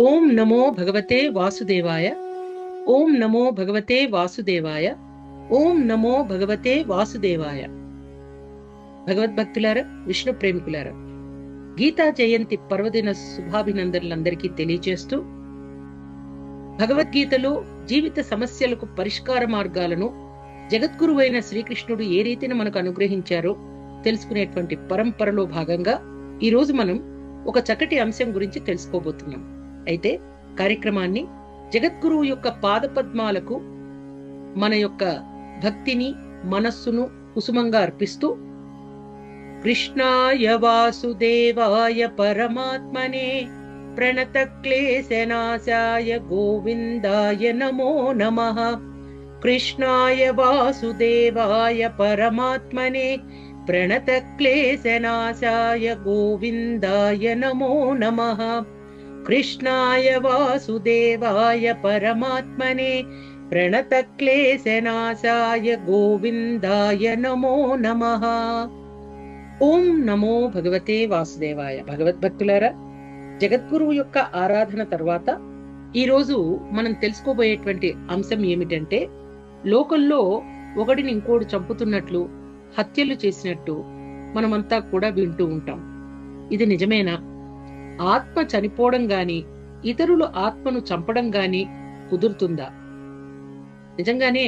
ఓం నమో భగవతే వాసుదేవాయ. ఓం నమో భగవతే వాసుదేవాయ. ఓం నమో భగవతే వాసుదేవాయ. భగవద్భక్తులారా, విష్ణు ప్రేమికులారా, గీతా జయంతి పర్వదిన శుభాభినందనలందరికీ తెలియజేస్తూ, భగవద్గీతలో జీవిత సమస్యలకు పరిష్కార మార్గాలను జగద్గురువైన శ్రీకృష్ణుడు ఏ రీతిని మనకు అనుగ్రహించారో తెలుసుకునేటువంటి పరంపరలో భాగంగా ఈరోజు మనం ఒక చక్కటి అంశం గురించి తెలుసుకోబోతున్నాం. అయితే కార్యక్రమాన్ని జగద్గురువు యొక్క పాదపద్మాలకు మన యొక్క భక్తిని, మనస్సును కుసుమంగా అర్పిస్తూ, కృష్ణాయ వాసుదేవాయ పరమాత్మనే ప్రణత క్లేశనాశాయ గోవిందాయ నమో నమః. కృష్ణాయ వాసుదేవాయ పరమాత్మనే ప్రణత క్లేశనాశాయ గోవిందాయ నమో నమః. కృష్ణాయ వాసుదేవాయ పరమాత్మనే ప్రణత క్లేశనాశాయ గోవిందాయ నమో నమః. ఓం నమో భగవతే వాసుదేవాయ. భగవద్భక్తులారా, జగద్గురువు యొక్క ఆరాధన తర్వాత ఈరోజు మనం తెలుసుకోబోయేటువంటి అంశం ఏమిటంటే, లోకంలో ఒకటిని ఇంకోటి చంపుతున్నట్లు, హత్యలు చేసినట్టు మనమంతా కూడా వింటూ ఉంటాం. ఇది నిజమేనా? ఆత్మ చనిపోవడం గాని, ఇతరులు ఆత్మను చంపడం గాని కుదురుతుందా? నిజంగానే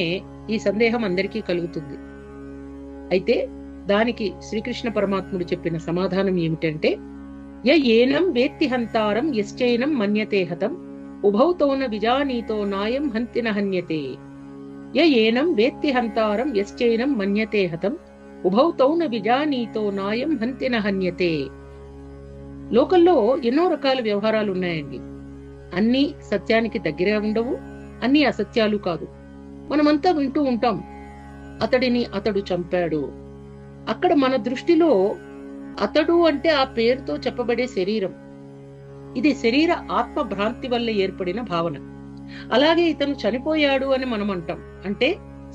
ఈ సందేహం అందరికీ కలుగుతుంది. అయితే దానికి శ్రీకృష్ణ పరమాత్ముడు చెప్పిన సమాధానం ఏమిటంటే, ఏనం వేత్తి హంతారం యశ్చైనం మన్యతే హతం ఉభౌతౌన విజానీతో నాయం హంతిన హన్యతే. ఏనం వేత్తి హంతారం యశ్చైనం మన్యతే హతం ఉభౌతౌన విజానీతో నాయం హంతిన హన్యతే. లోకంలో ఎన్నో రకాల వ్యవహారాలు ఉన్నాయండి. అన్ని సత్యానికి దగ్గరగా ఉండవు, అన్ని అసత్యాలు కాదు. మనమంతా వింటూ ఉంటాం, అతడిని అతడు చంపాడు. అక్కడ మన దృష్టిలో అతడు అంటే ఆ పేరుతో చెప్పబడే శరీరం. ఇది శరీర ఆత్మ భ్రాంతి వల్ల ఏర్పడిన భావన. అలాగే ఇతను చనిపోయాడు అని మనం అంటాం, అంటే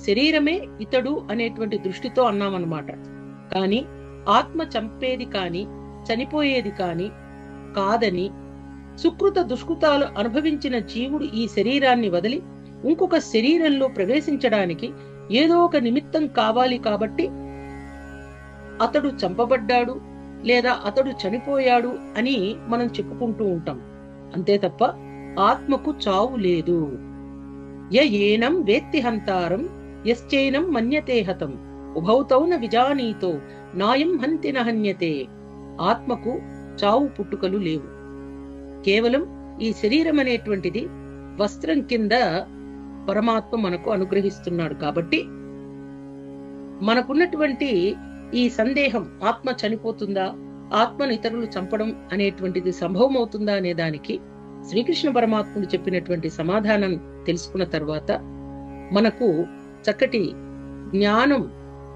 శరీరమే ఇతడు అనేటువంటి దృష్టితో అన్నామన్నమాట. కానీ ఆత్మ చంపేది కాని, చనిపోయేది కాని కాదని, సుకృత దుష్కృతాలు అనుభవించిన జీవుడు ఈ శరీరాన్ని వదిలి ఇంకొక శరీరంలో ప్రవేశించడానికి ఏదో ఒక నిమిత్తం కావాలి. కాబట్టి అతడు చంపబడ్డాడు లేదా అతడు చనిపోయాడు అని మనం చెప్పుకుంటూ ఉంటాం. అంతే తప్ప ఆత్మకు చావు లేదు. ఏనం వేత్తి హంతారం యశ్చైనం మన్యతే హతం ఉభౌతౌన విజానీతో నాయం హంతిన హన్యతే. ఆత్మకు చావు పుట్టుకలు లేవు. కేవలం ఈ శరీరం అనేటువంటిది వస్త్రం కింద పరమాత్మ మనకు అనుగ్రహిస్తున్నాడు. కాబట్టి మనకున్నటువంటి ఈ సందేహం, ఆత్మ చనిపోతుందా, ఆత్మను ఇతరులు చంపడం అనేటువంటిది సంభవం అవుతుందా అనే దానికి శ్రీకృష్ణ పరమాత్ముడు చెప్పినటువంటి సమాధానం తెలుసుకున్న తర్వాత మనకు చక్కటి జ్ఞానం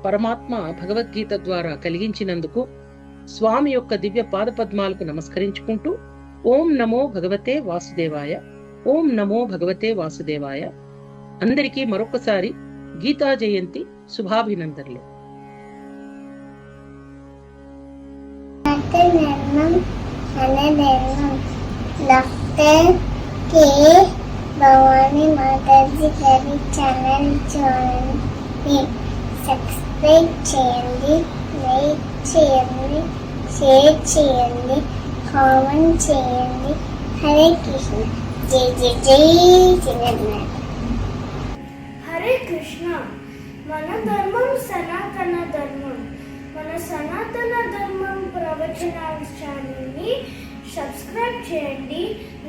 పరమాత్మ భగవద్గీత ద్వారా కలిగించినందుకు స్వామి యొక్క దివ్య పాదపద్మాలకు నమస్కరించుకుంటూ, ఓం నమో భగవతే వాసుదేవాయ. ఓం నమో భగవతే వాసుదేవాయ. అందరికీ మరొకసారి గీతా జయంతి శుభాభినందనలు. భవానీ మాతాజీ గారి ఛానల్ చూడండి, సబ్స్క్రైబ్ చేయండి, లైక్ చేయండి, షేర్ చేయండి, కామెంట్ చేయండి. హరే కృష్ణ. జై జై జై జగన్నాథ్. హరే కృష్ణ. మన ధర్మం సనాతన ధర్మం. మన సనాతన ధర్మం ప్రవచనాన్ని సబ్స్క్రైబ్ చేయండి,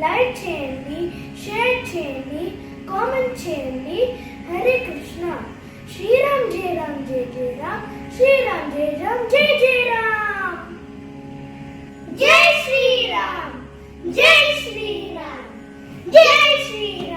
లైక్ చేయండి, షేర్ చేయండి, కామెంట్ చేయండి. హరే కృష్ణ. శ్రీరామ్ జయ రామ్ జయ జయ రామ్, శ్రీరామ్ జయ రామ్ జయ జయ రామ్. జై శ్రీరామ్, జై శ్రీరామ్, జై శ్రీరామ్.